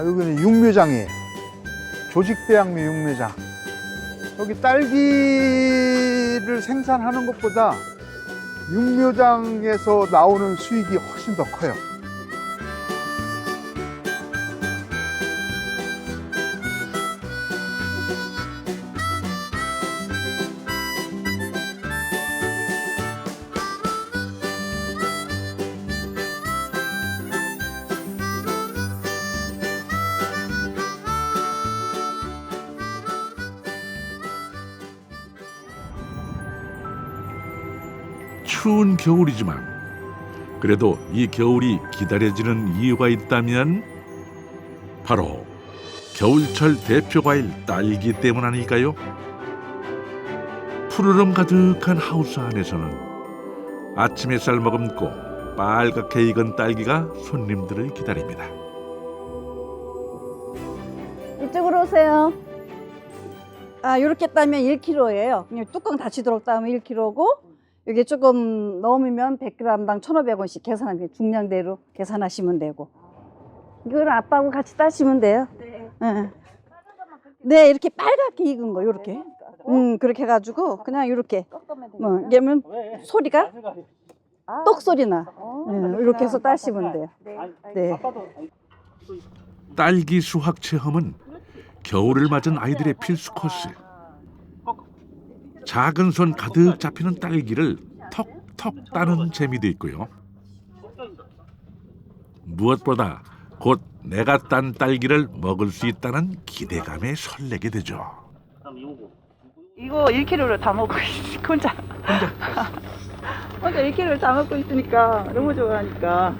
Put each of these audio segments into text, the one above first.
여기는 육묘장이에요. 조직배양묘 육묘장. 여기 딸기를 생산하는 것보다 육묘장에서 나오는 수익이 훨씬 더 커요. 추운 겨울이지만 그래도 이 겨울이 기다려지는 이유가 있다면 바로 겨울철 대표 과일 딸기 때문 아닐까요? 푸르름 가득한 하우스 안에서는 아침 햇살 머금고 빨갛게 익은 딸기가 손님들을 기다립니다. 이쪽으로 오세요. 이렇게 따면 1kg예요. 그냥 뚜껑 닫히도록 따면 1kg고 이게 조금 넘으면 100g당 1,500원씩 계산하면 중량대로 계산하시면 되고. 이걸 아빠하고 같이 따시면 돼요. 네. 네. 네, 이렇게 빨갛게 익은 거 이렇게. 그렇게 해가지고 그냥 이렇게. 이러면 소리가 똑 소리 나. 이렇게 해서 따시면 돼요. 네. 딸기 수확 체험은 겨울을 맞은 아이들의 필수 코스. 작은 손 가득 잡히는 딸기를 턱턱 따는 재미도 있고요. 무엇보다 곧 내가 딴 딸기를 먹을 수 있다는 기대감에 설레게 되죠. 이거 1kg를 다 먹고 있어, 혼자 1kg를 다 먹고 있으니까 너무 좋아하니까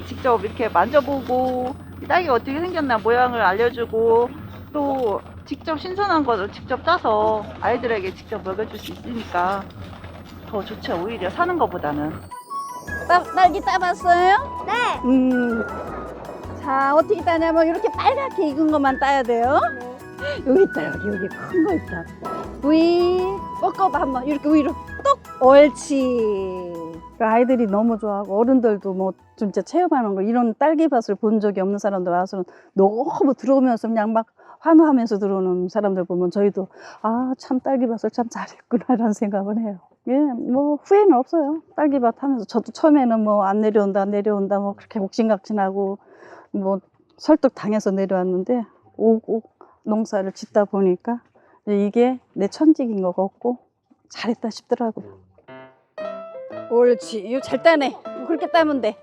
직접 이렇게 만져보고 딸기가 어떻게 생겼나 모양을 알려주고 또 직접 신선한 거를 직접 따서 아이들에게 직접 먹여줄 수 있으니까 더 좋죠. 오히려 사는 것보다는. 딸기 따봤어요? 네. 자, 어떻게 따냐면 이렇게 빨갛게 익은 것만 따야 돼요. 여기 있다, 여기 큰 거 있다. 위 꺾어봐 한번 이렇게 위로 똑. 옳지. 아이들이 너무 좋아하고 어른들도 뭐 진짜 체험하는 거 이런 딸기밭을 본 적이 없는 사람들 와서는 너무 들어오면서 그냥 막 환호하면서 들어오는 사람들 보면 저희도 참 딸기밭을 참 잘했구나라는 생각을 해요. 예, 뭐 후회는 없어요. 딸기밭 하면서 저도 처음에는 뭐 안 내려온다 뭐 그렇게 옥신각신하고 뭐 설득 당해서 내려왔는데 오고 농사를 짓다 보니까 이게 내 천직인 것 같고 잘했다 싶더라고요. 옳지. 이거 잘 따네. 그렇게 따면 돼.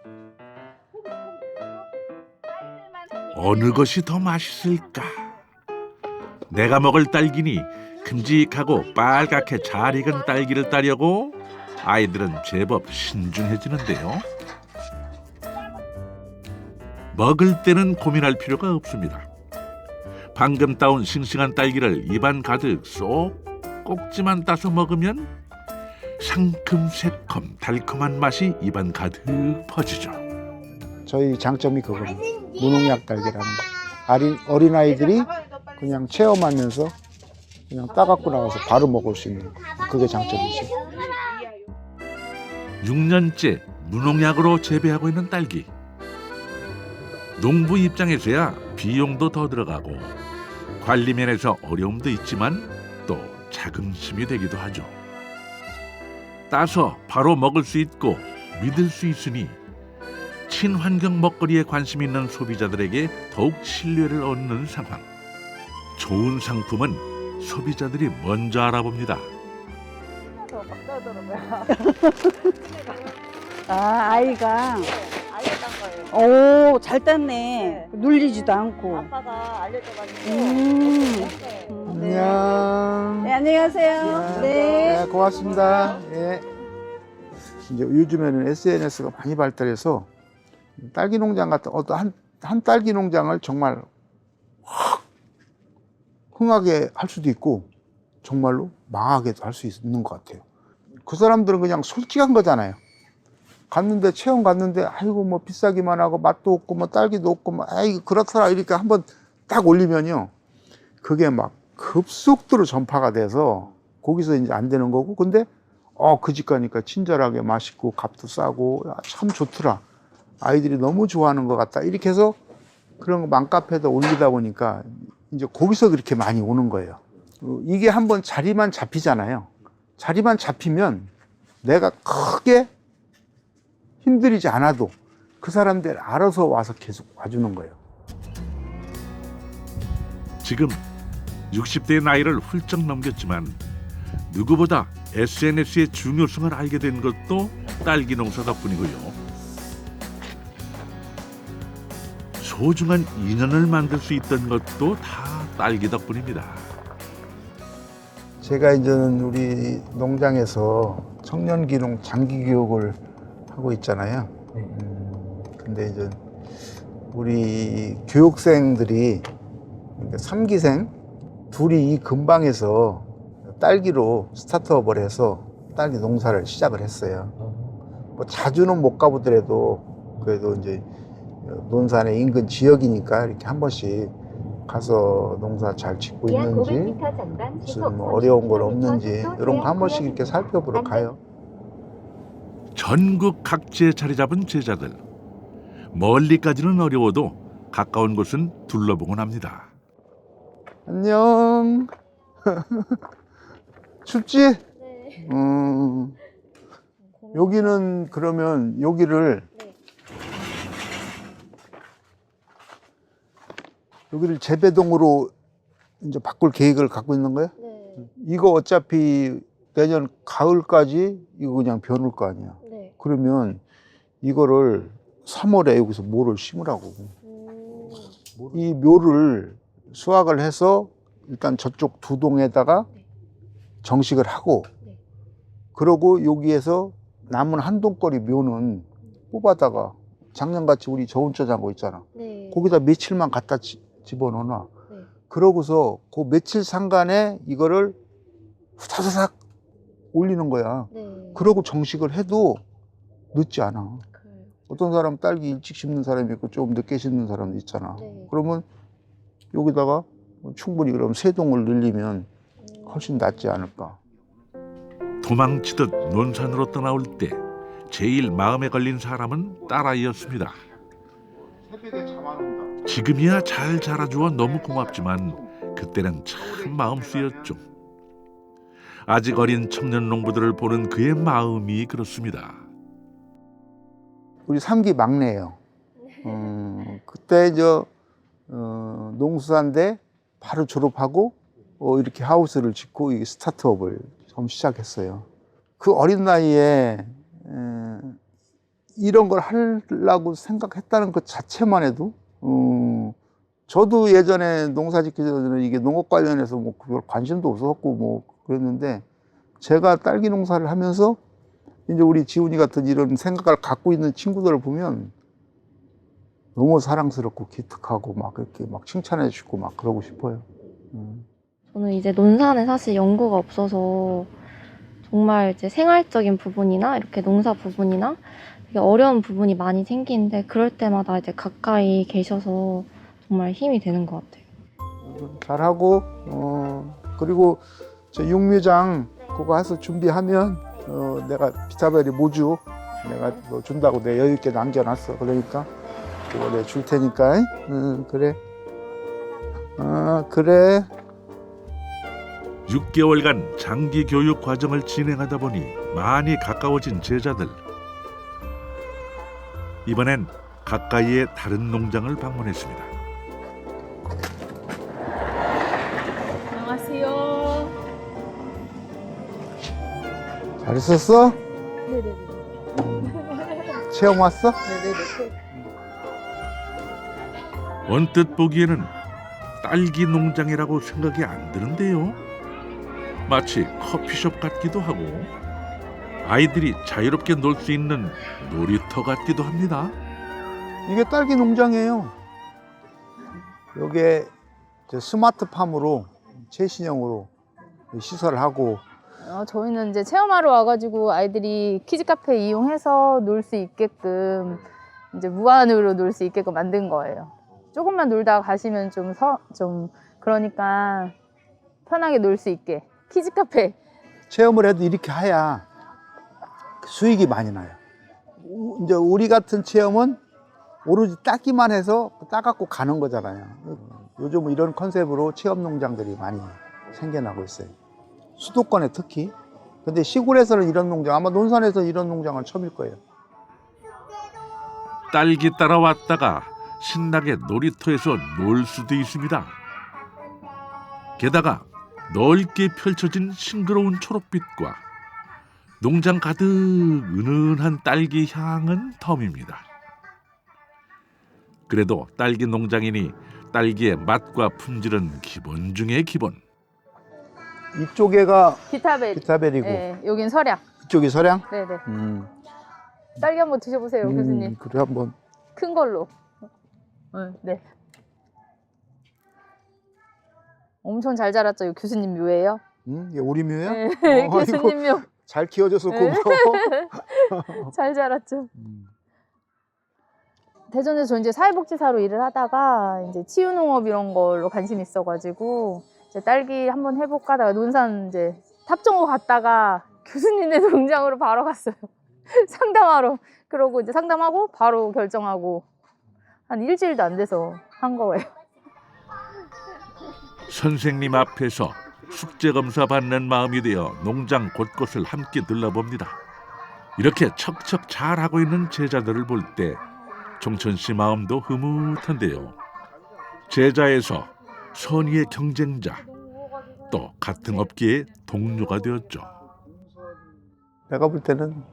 어느 것이 더 맛있을까? 내가 먹을 딸기니 큼직하고 빨갛게 잘 익은 딸기를 따려고 아이들은 제법 신중해지는데요. 먹을 때는 고민할 필요가 없습니다. 방금 따온 싱싱한 딸기를 입안 가득 쏙 꼭지만 따서 먹으면 상큼 새콤 달콤한 맛이 입안 가득 퍼지죠. 저희 장점이 그거예요. 무농약 딸기라는 거. 어린아이들이 그냥 체험하면서 그냥 따갖고 나와서 바로 먹을 수 있는 거. 그게 장점이죠. 6년째 무농약으로 재배하고 있는 딸기. 농부 입장에서야 비용도 더 들어가고 관리 면에서 어려움도 있지만 또 자긍심이 되기도 하죠. 따서 바로 먹을 수 있고 믿을 수 있으니 친환경 먹거리에 관심 있는 소비자들에게 더욱 신뢰를 얻는 상황. 좋은 상품은 소비자들이 먼저 알아봅니다. 아이가 아이가 딴 거예요. 잘 땄네. 눌리지도 않고. 아빠가 알려줘가지고. 안녕. 네, 안녕하세요. 네, 고맙습니다. 예. 이제 요즘에는 SNS가 많이 발달해서 딸기 농장 같은 한 딸기 농장을 정말 확 흥하게 할 수도 있고 정말로 망하게도 할 수 있는 것 같아요. 그 사람들은 그냥 솔직한 거잖아요. 갔는데 체험 갔는데 아이고 뭐 비싸기만 하고 맛도 없고 뭐 딸기도 없고 뭐 아이 그렇더라 이렇게 한번 딱 올리면요 그게 막 급속도로 전파가 돼서 거기서 이제 안 되는 거고 근데 그 집 가니까 친절하게 맛있고 값도 싸고 참 좋더라 아이들이 너무 좋아하는 것 같다 이렇게 해서 그런 거 맘카페에다 올리다 보니까 이제 거기서 그렇게 많이 오는 거예요. 이게 한번 자리만 잡히잖아요. 자리만 잡히면 내가 크게 힘들이지 않아도 그 사람들 알아서 와서 계속 와주는 거예요. 지금 60대의 나이를 훌쩍 넘겼지만 누구보다 SNS의 중요성을 알게 된 것도 딸기 농사 덕분이고요. 소중한 인연을 만들 수 있던 것도 다 딸기 덕분입니다. 제가 이제는 우리 농장에서 청년 기농 장기 교육을 하고 있잖아요. 근데 이제 우리 교육생들이 3기생 둘이 이 근방에서 딸기로 스타트업을 해서 딸기 농사를 시작을 했어요. 뭐 자주는 못 가보더라도 그래도 이제 논산의 인근 지역이니까 이렇게 한 번씩 가서 농사 잘 짓고 있는지 무슨 뭐 어려운 건 없는지 이런 거 한 번씩 이렇게 살펴보러 가요. 전국 각지에 자리 잡은 제자들. 멀리까지는 어려워도 가까운 곳은 둘러보곤 합니다. 안녕. 춥지? 네. 여기는 그러면 여기를 재배동으로 이제 바꿀 계획을 갖고 있는 거야? 네. 이거 어차피 내년 가을까지 이거 그냥 벼놓을 거 아니야. 네. 그러면 이거를 3월에 여기서 묘를 심으라고. 이 묘를 수확을 해서 일단 저쪽 두 동에다가 정식을 하고 네. 그러고 여기에서 남은 한 동거리 묘는 뽑아다가 작년같이 우리 저온자 장고 있잖아. 네. 거기다 며칠만 갖다 집어넣어놔. 네. 그러고서 그 며칠 상간에 이거를 후다다닥 올리는 거야. 네. 그러고 정식을 해도 늦지 않아. 그래요. 어떤 사람 딸기 일찍 심는 사람이 있고 좀 늦게 심는 사람도 있잖아. 네. 그러면 여기다가 충분히 그럼 세 동을 늘리면 훨씬 낫지 않을까. 도망치듯 논산으로 떠나올 때 제일 마음에 걸린 사람은 딸아이였습니다. 새벽에 잠 안 온다. 지금이야 잘 자라주어 너무 고맙지만 그때는 참 마음 쓰였죠. 아직 어린 청년 농부들을 보는 그의 마음이 그렇습니다. 우리 3기 막내예요. 그때 농수산대 바로 졸업하고 이렇게 하우스를 짓고 이 스타트업을 처음 시작했어요. 그 어린 나이에 이런 걸 하려고 생각했다는 것 자체만 해도 저도 예전에 농사 짓기 전에 이게 농업 관련해서 뭐 별 관심도 없었고 뭐 그랬는데 제가 딸기 농사를 하면서 이제 우리 지훈이 같은 이런 생각을 갖고 있는 친구들을 보면 너무 사랑스럽고 기특하고 막 이렇게 막 칭찬해 주고 막 그러고 싶어요. 저는 이제 논산에 사실 연구가 없어서 정말 이제 생활적인 부분이나 이렇게 농사 부분이나 되게 어려운 부분이 많이 생기는데 그럴 때마다 이제 가까이 계셔서 정말 힘이 되는 것 같아요. 잘하고 그리고 저 육묘장 그거 해서 준비하면 내가 비타베리 모주 내가 뭐 준다고 내 여유 있게 남겨놨어. 그러니까 그거 내가 줄 테니까. 그래. 그래. 6개월간 장기 교육 과정을 진행하다 보니 많이 가까워진 제자들. 이번엔 가까이의 다른 농장을 방문했습니다. 안녕하세요. 잘 있었어? 네네네. 체험 왔어? 네네네. 언뜻 보기에는 딸기 농장이라고 생각이 안 드는데요. 마치 커피숍 같기도 하고 아이들이 자유롭게 놀 수 있는 놀이터 같기도 합니다. 이게 딸기 농장이에요. 요게 스마트팜으로 최신형으로 시설을 하고 저희는 이제 체험하러 와가지고 아이들이 키즈 카페 이용해서 놀 수 있게끔 이제 무한으로 놀 수 있게끔 만든 거예요. 조금만 놀다 가시면 좀 그러니까 편하게 놀 수 있게 키즈 카페. 체험을 해도 이렇게 해야 수익이 많이 나요. 이제 우리 같은 체험은 오로지 따기만 해서 따갖고 가는 거잖아요. 요즘 이런 컨셉으로 체험 농장들이 많이 생겨나고 있어요. 수도권에 특히. 근데 시골에서는 이런 농장, 아마 논산에서 이런 농장은 처음일 거예요. 딸기 따라왔다가 신나게 놀이터에서 놀 수도 있습니다. 게다가 넓게 펼쳐진 싱그러운 초록빛과 농장 가득 은은한 딸기 향은 덤입니다. 그래도 딸기 농장이니 딸기의 맛과 품질은 기본 중의 기본. 이쪽에가 기타베리. 기타베리고 네, 여긴 설약. 이쪽이 서량? 네네. 음. 딸기 한번 드셔보세요, 교수님. 그래 한번. 큰 걸로. 네. 엄청 잘 자랐죠, 교수님 묘예요? 이게 우리 묘야? 네, 교수님 묘. 잘 키워줘서 네. 고마워. 잘 자랐죠. 대전에서 저 이제 사회복지사로 일을 하다가 이제 치유농업 이런 걸로 관심 있어가지고 이제 딸기 한번 해볼까 하다가 논산 이제 탑정호 갔다가 교수님네 농장으로 바로 갔어요. 상담하러. 그러고 이제 상담하고 바로 결정하고 한 일주일도 안 돼서 한 거예요. 선생님 앞에서 숙제 검사 받는 마음이 되어 농장 곳곳을 함께 둘러봅니다. 이렇게 척척 잘하고 있는 제자들을 볼 때 종천 씨 마음도 흐뭇한데요. 제자에서 선의의 경쟁자, 또 같은 업계의 동료가 되었죠. 내가 볼 때는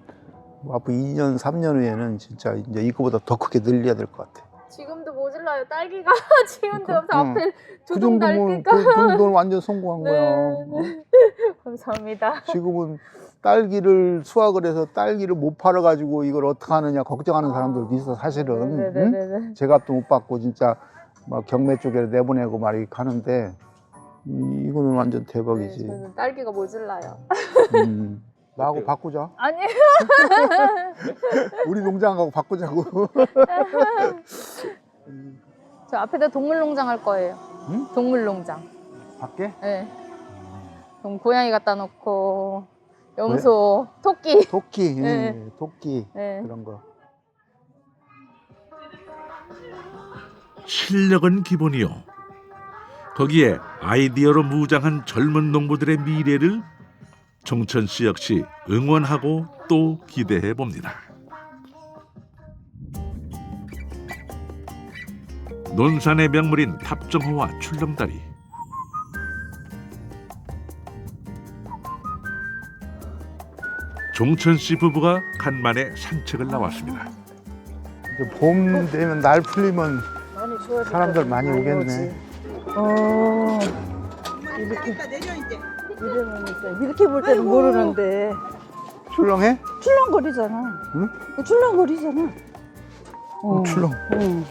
뭐 앞으로 2년, 3년 후에는 진짜 이제 이거보다 더 크게 늘려야 될 것 같아. 지금도 모질라요. 딸기가 지금도 없어. 응. 앞에 그 두 동 정도면 딸기가. 그 정도는 완전 성공한 거야. 네. 감사합니다. 지금은 딸기를 수확을 해서 딸기를 못 팔아가지고 이걸 어떻게 하느냐 걱정하는 사람들도 있어 사실은. 응? 네네네. 제값도 못 받고 진짜 막 경매 쪽에 내보내고 막 이렇게 하는데 이거는 완전 대박이지. 저는 딸기가 모질라요. 나하고 바꾸자. 아니에요. 우리 농장하고 바꾸자고. 저 앞에다 동물농장 할 거예요. 응? 동물농장. 밖에? 네. 그럼 고양이 갖다 놓고 염소, 토끼. 토끼, 네. 예, 토끼 네. 그런 거. 실력은 기본이요. 거기에 아이디어로 무장한 젊은 농부들의 미래를 종천 씨 역시 응원하고 또 기대해 봅니다. 논산의 명물인 탑정호와 출렁다리. 종천 씨 부부가 간만에 산책을 나왔습니다. 이제 봄 되면 날 풀리면 많이 좋아졌다. 사람들 많이 오겠네. 이렇게 이렇게 볼 때는 모르는데 출렁해? 출렁거리잖아. 응? 출렁거리잖아. 출렁. 응.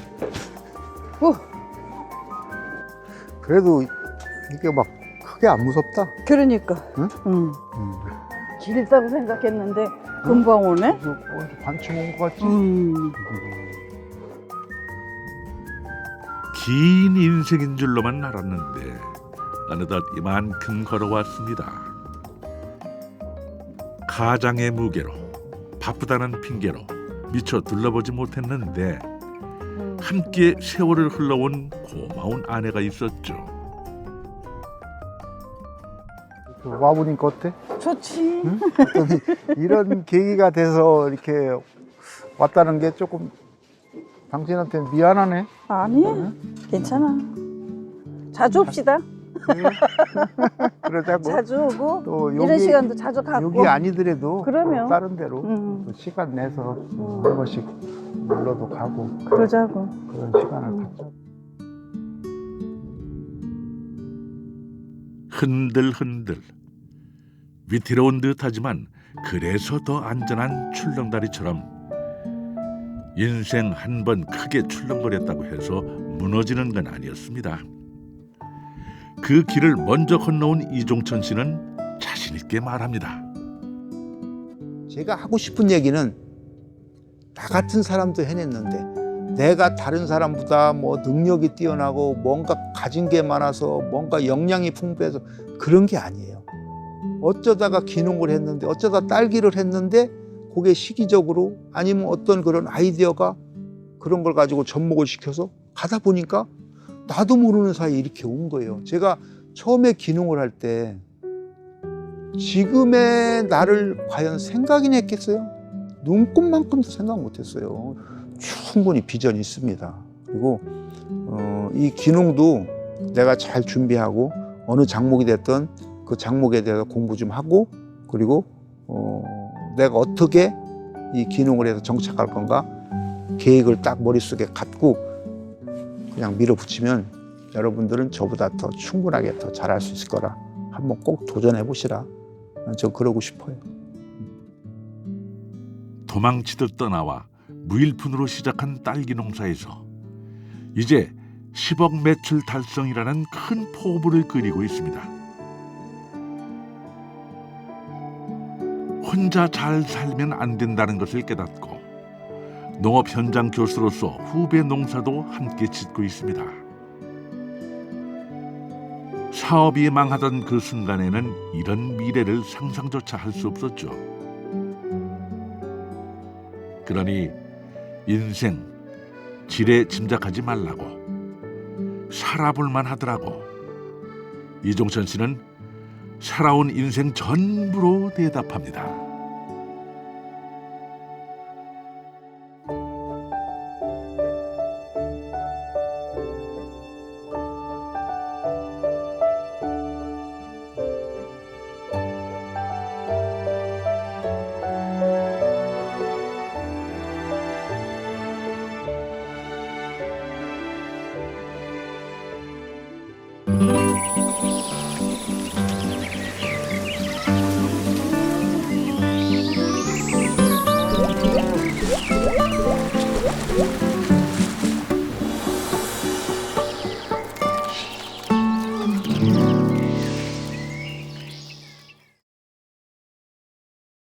그래도 이게 막 크게 안 무섭다. 그러니까. 응? 응. 길다고 생각했는데 금방 오네. 관침 온 것 같지? 긴 인생인 줄로만 알았는데 어느덧 이만큼 걸어왔습니다. 가장의 무게로 바쁘다는 핑계로 미처 둘러보지 못했는데 함께 세월을 흘러온 고마운 아내가 있었죠. 와보니까 어때? 좋지. 응? 어떤 이런 계기가 돼서 이렇게 왔다는 게 조금 당신한테 미안하네. 아니야. 괜찮아. 자주 옵시다. 그러자고. 자주 오고 또 이런 시간도 자주 갖고. 여기 아니더라도 그러면. 다른 데로 또 시간 내서 한 번씩 놀러도 가고 그러자고. 그런 시간을 갖자. 흔들흔들 위태로운 듯하지만 그래서 더 안전한 출렁다리처럼 인생 한 번 크게 출렁거렸다고 해서 무너지는 건 아니었습니다. 그 길을 먼저 건너온 이종천 씨는 자신 있게 말합니다. 제가 하고 싶은 얘기는 나 같은 사람도 해냈는데 내가 다른 사람보다 뭐 능력이 뛰어나고 뭔가 가진 게 많아서 뭔가 역량이 풍부해서 그런 게 아니에요. 어쩌다가 기농을 했는데 어쩌다 딸기를 했는데 그게 시기적으로 아니면 어떤 그런 아이디어가 그런 걸 가지고 접목을 시켜서 가다 보니까 나도 모르는 사이에 이렇게 온 거예요. 제가 처음에 기농을 할 때 지금의 나를 과연 생각이나 했겠어요? 눈꼽만큼도 생각 못했어요. 충분히 비전이 있습니다. 그리고 이 기농도 내가 잘 준비하고 어느 장목이 됐든 그 장목에 대해서 공부 좀 하고, 그리고 내가 어떻게 이 기농을 해서 정착할 건가 계획을 딱 머릿속에 갖고 그냥 밀어붙이면 여러분들은 저보다 더 충분하게 더 잘할 수 있을 거라 한번 꼭 도전해 보시라. 저 그러고 싶어요. 도망치듯 떠나와 무일푼으로 시작한 딸기 농사에서 이제 10억 매출 달성이라는 큰 포부를 그리고 있습니다. 혼자 잘 살면 안 된다는 것을 깨닫고 농업 현장 교수로서 후배 농사도 함께 짓고 있습니다. 사업이 망하던 그 순간에는 이런 미래를 상상조차 할 수 없었죠. 그러니 인생 지레 짐작하지 말라고, 살아볼만 하더라고. 이종천 씨는 살아온 인생 전부로 대답합니다.